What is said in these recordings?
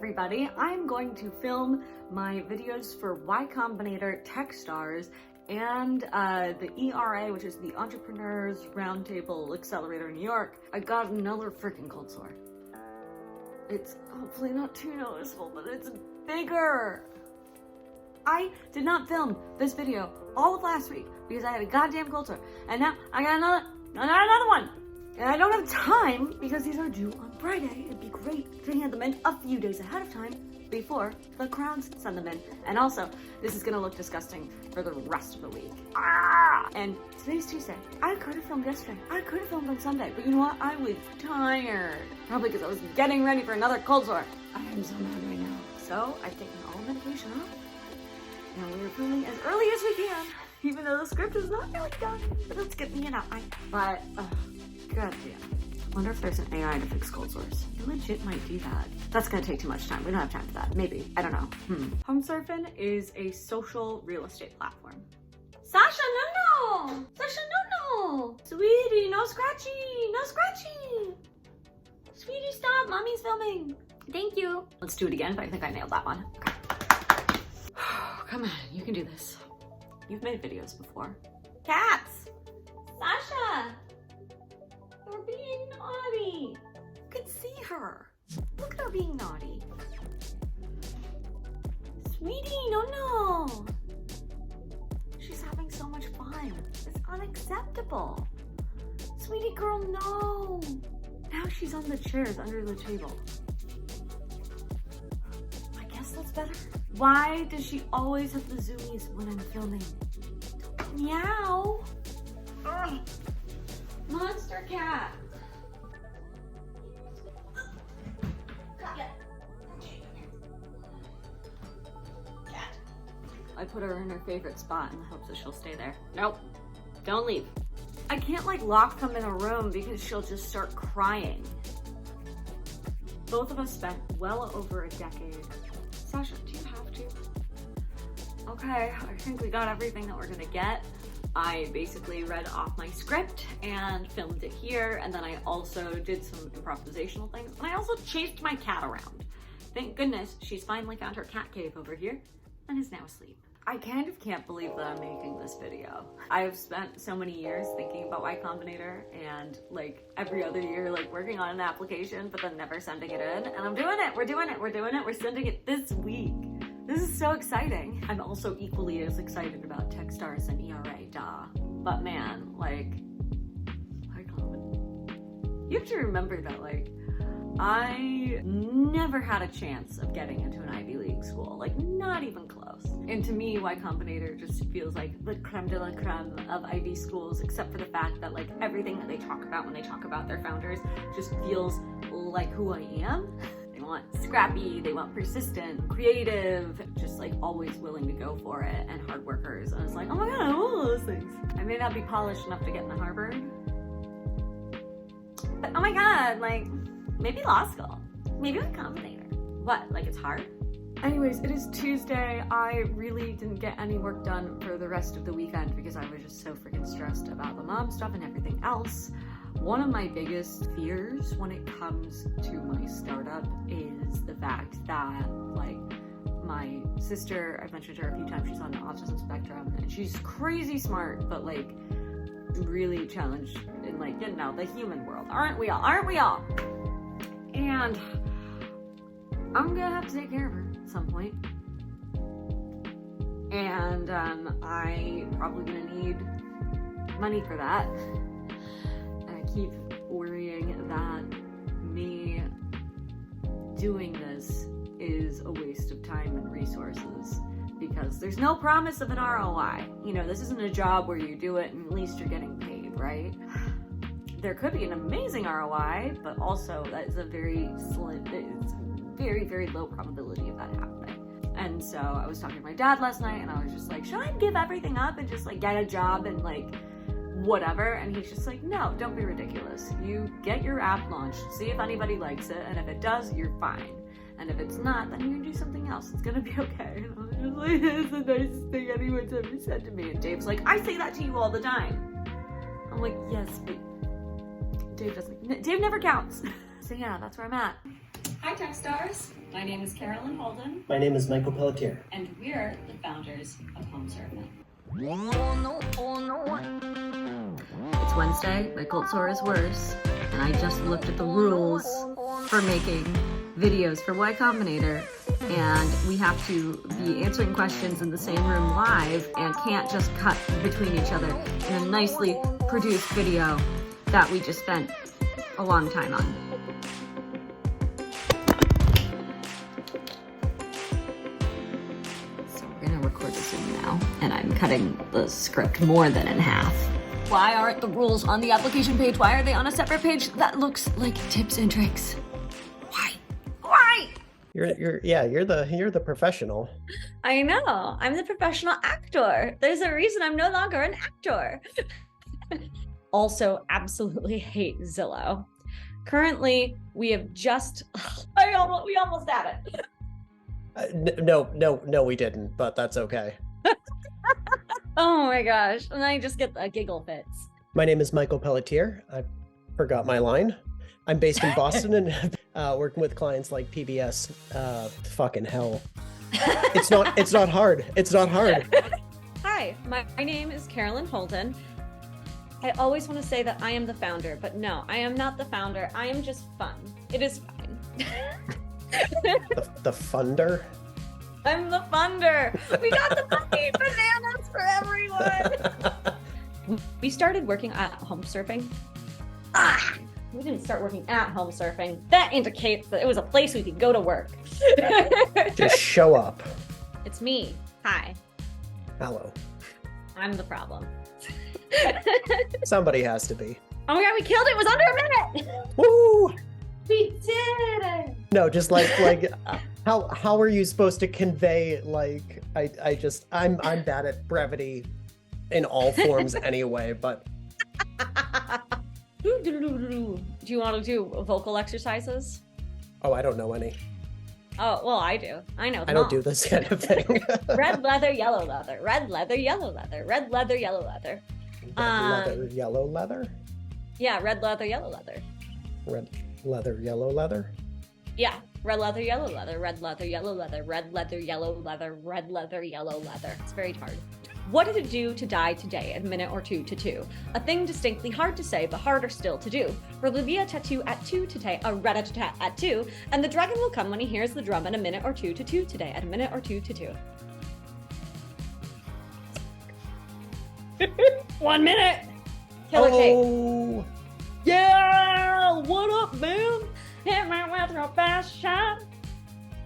everybody. I'm going to film my videos for YCombinator, Techstars, and the ERA, which is the Entrepreneurs Roundtable Accelerator in New York. I got another freaking cold sore. It's hopefully not too noticeable, but it's bigger. I did not film this video all of last week because I had a goddamn cold sore, and now I got another one. And I don't have time because these are due on Friday. It'd be great to hand them in a few days ahead of time before the crowds send them in. And also, this is gonna look disgusting for the rest of the week. And today's Tuesday. I could have filmed yesterday. I could have filmed on Sunday, but you know what? I was tired. Probably because I was getting ready for another cold sore. I am so mad right now. So I've taken all medication off. And we're filming as early as we can, even though the script is not really done. But let's get me an outline. But, God damn. Wonder if there's an AI to fix cold sores. You legit might do that. That's gonna take too much time. We don't have time for that. Maybe. I don't know. Home surfing is a social real estate platform. Sasha, no! Sasha, no! Sweetie, no scratchy! No scratchy! Sweetie, stop! Mommy's filming. Thank you. Let's do it again, but I think I nailed that one. Okay. Come on, you can do this. You've made videos before. Cats! Sasha! You're being naughty. You can see her. Look at her being naughty. Sweetie, no. She's having so much fun. It's unacceptable. Sweetie girl, no. Now she's on the chairs under the table. I guess that's better. Why does she always have the zoomies when I'm filming? Meow. Ugh. Monster cat. Cat. I put her in her favorite spot in the hopes that she'll stay there. Nope. Don't leave. I can't lock them in a room because she'll just start crying. Both of us spent well over a decade. Sasha, do you have to? Okay, I think we got everything that we're gonna get. I basically read off my script and filmed it here, and then I also did some improvisational things, and I also chased my cat around. Thank goodness she's finally found her cat cave over here and is now asleep. I kind of can't believe that I'm making this video. I've spent so many years thinking about YCombinator and every other year working on an application but then never sending it in, and I'm doing it, we're doing it, we're sending it this week. This is so exciting. I'm also equally as excited about Techstars and ERA, duh. But man, you have to remember that I never had a chance of getting into an Ivy League school, not even close. And to me, YCombinator just feels like the creme de la creme of Ivy schools, except for the fact that everything that they talk about when they talk about their founders just feels like who I am. They want scrappy, they want persistent, creative, just always willing to go for it, and hard workers. And I was like, oh my God, I want all those things. I may not be polished enough to get into Harvard, but oh my God, maybe law school, maybe YCombinator. What, it's hard? Anyways, it is Tuesday. I really didn't get any work done for the rest of the weekend because I was just so freaking stressed about the mom stuff and everything else. One of my biggest fears when it comes to my startup is the fact that my sister, I've mentioned her a few times, she's on the autism spectrum and she's crazy smart, but really challenged in the human world. Aren't we all? And I'm gonna have to take care of her at some point. And I probably gonna need money for that. Keep worrying that me doing this is a waste of time and resources because there's no promise of an ROI. This isn't a job where you do it and at least you're getting paid, right? There could be an amazing ROI, but also that is a very slim, it's very, very low probability of that happening. And so I was talking to my dad last night and I was just should I give everything up and just get a job and whatever? And he's just no, don't be ridiculous. You get your app launched, see if anybody likes it, and if it does, you're fine. And if it's not, then you can do something else. It's gonna be okay. And I was just it's the nicest thing anyone's ever said to me. And Dave's I say that to you all the time. I'm yes, but Dave never counts. So yeah, that's where I'm at. Hi Techstars. My name is Carolyn Holden. My name is Michael Pelletier. And we're the founders of Home Surfing. It's Wednesday, my cold sore is worse, and I just looked at the rules for making videos for YCombinator, and we have to be answering questions in the same room live and can't just cut between each other in a nicely produced video that we just spent a long time on. So we're gonna record this in now, and I'm cutting the script more than in half. Why aren't the rules on the application page? Why are they on a separate page that looks like tips and tricks? Why? You're the professional. I know. I'm the professional actor. There's a reason I'm no longer an actor. Also, absolutely hate Zillow. Currently, we have just we almost had it. No, we didn't, but that's okay. Oh my gosh. And I just get the giggle fits. My name is Michael Pelletier. I forgot my line. I'm based in Boston and working with clients like PBS. Fucking hell. It's not hard. It's not hard. Hi, my name is Carolyn Holden. I always want to say that I am the founder, but no, I am not the founder. I am just fun. It is fine. The funder? I'm the funder. We got the fucking bananas for everyone. We started working at home surfing. We didn't start working at home surfing. That indicates that it was a place we could go to work. Just show up. It's me. Hi. Hello. I'm the problem. Somebody has to be. Oh my god, we killed it. It was under a minute. Woo! We did it. No, just like how are you supposed to convey I'm bad at brevity in all forms anyway, but do you want to do vocal exercises? Oh, I don't know any. Oh, well, I do. I know them I don't all. do this kind of thing. Red leather, yellow leather. Red leather, yellow leather. Red leather, yellow leather. Red leather, yellow leather? Yeah, red leather, yellow leather. Red leather, yellow leather? Yeah, red leather, yellow leather. Red leather, yellow leather. Red leather, yellow leather. Red leather, yellow leather. It's very hard. What did it do to die today, a minute or two to two? A thing distinctly hard to say, but harder still to do. Relivia tattoo at 2 today, a rat-a-tat at 2, and the dragon will come when he hears the drum at a minute or two to two today, at a minute or two to two. 1 minute! Killer cake. Yeah! What up, man? Hit me with your best shot.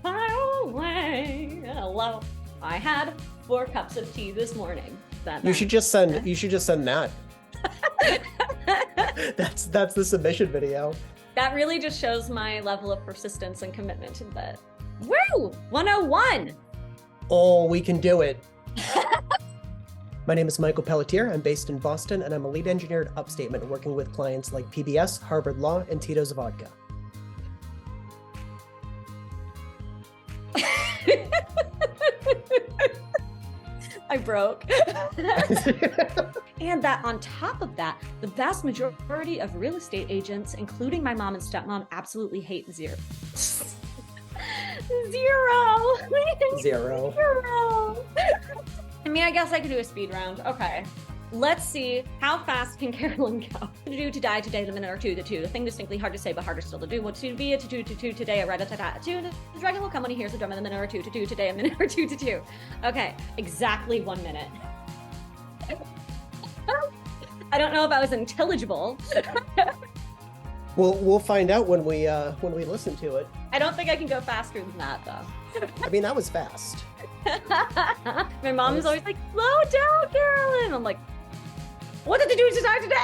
Fire away. Hello. I had 4 cups of tea this morning. You should just send that. That's the submission video. That really just shows my level of persistence and commitment to that. Woo! 101! Oh, we can do it. My name is Michael Pelletier. I'm based in Boston, and I'm a lead engineer at Upstatement, working with clients like PBS, Harvard Law, and Tito's Vodka. I broke. And that on top of that, the vast majority of real estate agents, including my mom and stepmom, absolutely hate zero. Zero. I mean, I guess I could do a speed round. Okay. Let's see how fast can Carolyn go. To do to die today, a minute or two to two. The thing distinctly hard to say, but harder still to do. What to be to two today, a rat-a-tat-tat at 2. The dragon will come when he hears the drum in a minute or two to two today, a minute or two to two. Okay, exactly 1 minute. I don't know if I was intelligible. We'll find out when we listen to it. I don't think I can go faster than that though. I mean, that was fast. My mom is always like, slow down, Carolyn. I'm like, what did they do to die today?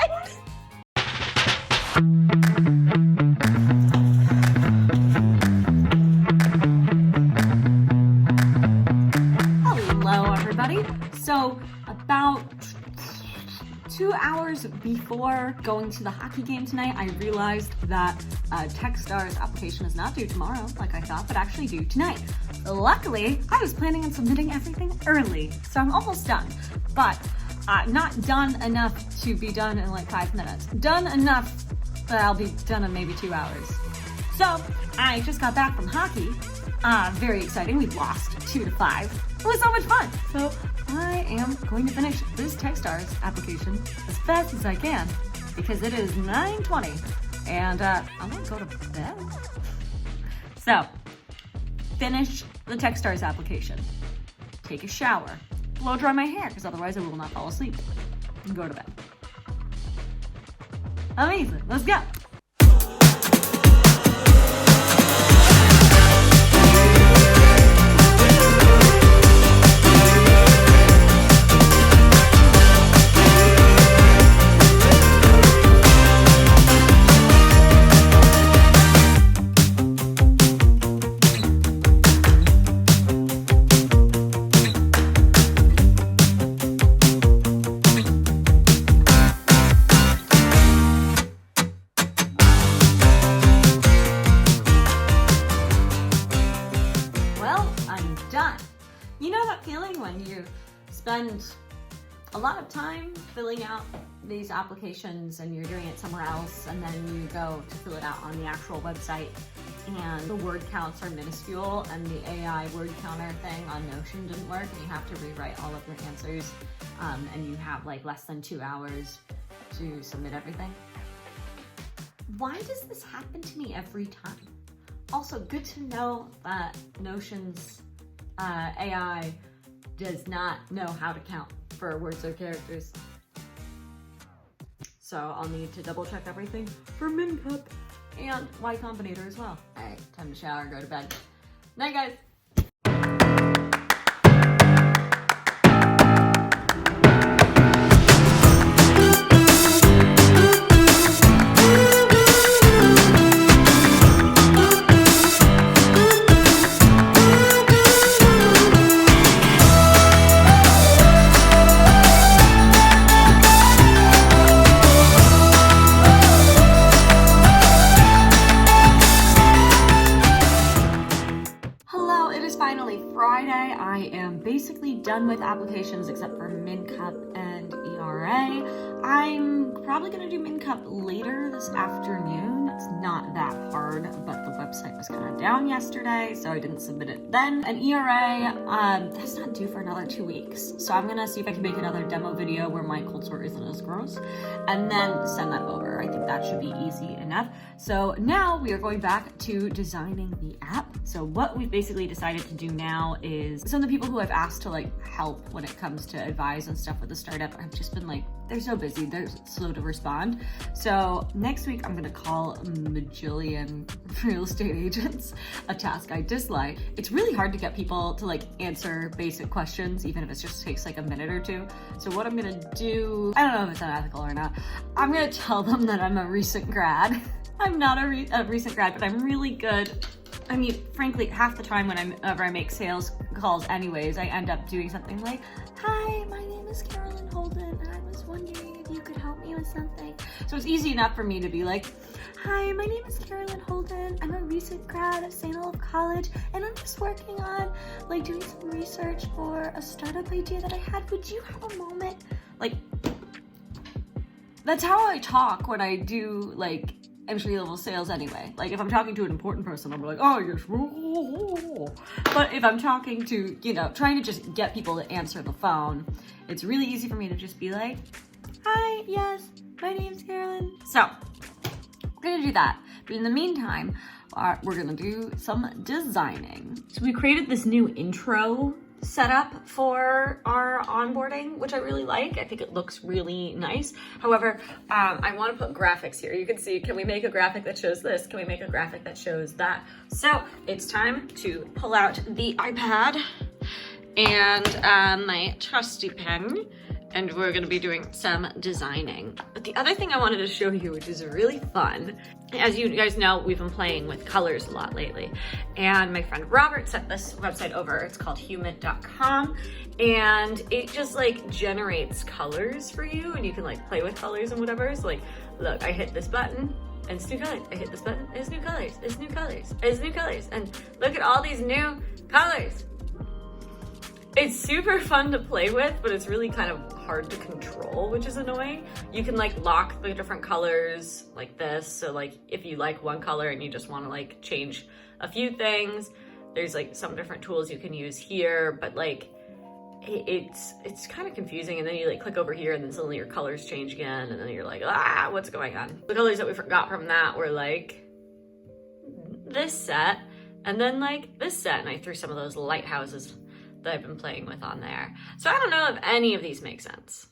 Hello, everybody. So about 2 hours before going to the hockey game tonight, I realized that Techstars application is not due tomorrow, like I thought, but actually due tonight. Luckily, I was planning on submitting everything early, so I'm almost done. But not done enough to be done in like 5 minutes. Done enough that I'll be done in maybe 2 hours. So I just got back from hockey, Very exciting. We've lost 2-5. It was so much fun. So I am going to finish this Techstars application as fast as I can because it is 9:20 and I'm gonna go to bed. So finish the Techstars application, take a shower, blow dry my hair because otherwise I will not fall asleep, and go to bed. Amazing, let's go. You know that feeling when you spend a lot of time filling out these applications and you're doing it somewhere else, and then you go to fill it out on the actual website and the word counts are minuscule and the AI word counter thing on Notion didn't work and you have to rewrite all of your answers and you have like less than 2 hours to submit everything? Why does this happen to me every time? Also, good to know that Notion's AI does not know how to count for words or characters. So I'll need to double check everything for MinCup and YCombinator as well. All right, time to shower, go to bed. Night, guys. Finally Friday. I am basically done with applications except for MinCup and ERA. I'm probably going to do MinCup later this afternoon. It's not that hard, but the website was kind of down yesterday, so I didn't submit it then. And ERA, that's not due for another 2 weeks. So I'm going to see if I can make another demo video where my cold sore isn't as gross, and then send that over. I think that should be easy enough. So now we are going back to designing the app. So what we've basically decided to do now is some of the people who I've asked to like help when it comes to advise and stuff with the startup have just been like, they're so busy, they're slow to respond. So next week I'm gonna call a majillion real estate agents, a task I dislike. It's really hard to get people to like answer basic questions, even if it just takes like a minute or two. So what I'm gonna do, I don't know if it's unethical or not, I'm gonna tell them that I'm a recent grad. I'm not a recent grad, but I'm really good. I mean, frankly, half the time whenever I make sales calls anyways, I end up doing something like, hi, my name is Carolyn Holden, and I was wondering if you could help me with something. So it's easy enough for me to be like, hi, my name is Carolyn Holden, I'm a recent grad at St. Olaf College, and I'm just working on like doing some research for a startup idea that I had. Would you have a moment? Like, that's how I talk when I do like entry-level sales anyway. Like if I'm talking to an important person, I'm like, oh yes. But if I'm talking to, you know, trying to just get people to answer the phone, it's really easy for me to just be like, hi, yes, my name's Carolyn. So we're gonna do that. But in the meantime, we're gonna do some designing. So we created this new intro setup for our onboarding, which I really like. I think it looks really nice. However, I want to put graphics here. You can see, can we make a graphic that shows this? Can we make a graphic that shows that? So it's time to pull out the iPad and my trusty pen, and we're going to be doing some designing. But the other thing I wanted to show you, which is really fun, as you guys know, we've been playing with colors a lot lately, and my friend Robert sent this website over. It's called human.com, and it just like generates colors for you, and you can like play with colors and whatever. So like, look, I hit this button and it's new colors. I hit this button, it's new colors, it's new colors, it's new colors, and look at all these new colors. It's super fun to play with, but it's really kind of hard to control, which is annoying. You can like lock the different colors like this. So like if you like one color and you just want to like change a few things, There's like some different tools you can use here, but like it's kind of confusing. And then you like click over here and then suddenly your colors change again. And then you're like, ah, what's going on? The colors that we got from that were like this set and then like this set. And I threw some of those lighthouses that I've been playing with on there. So I don't know if any of these make sense.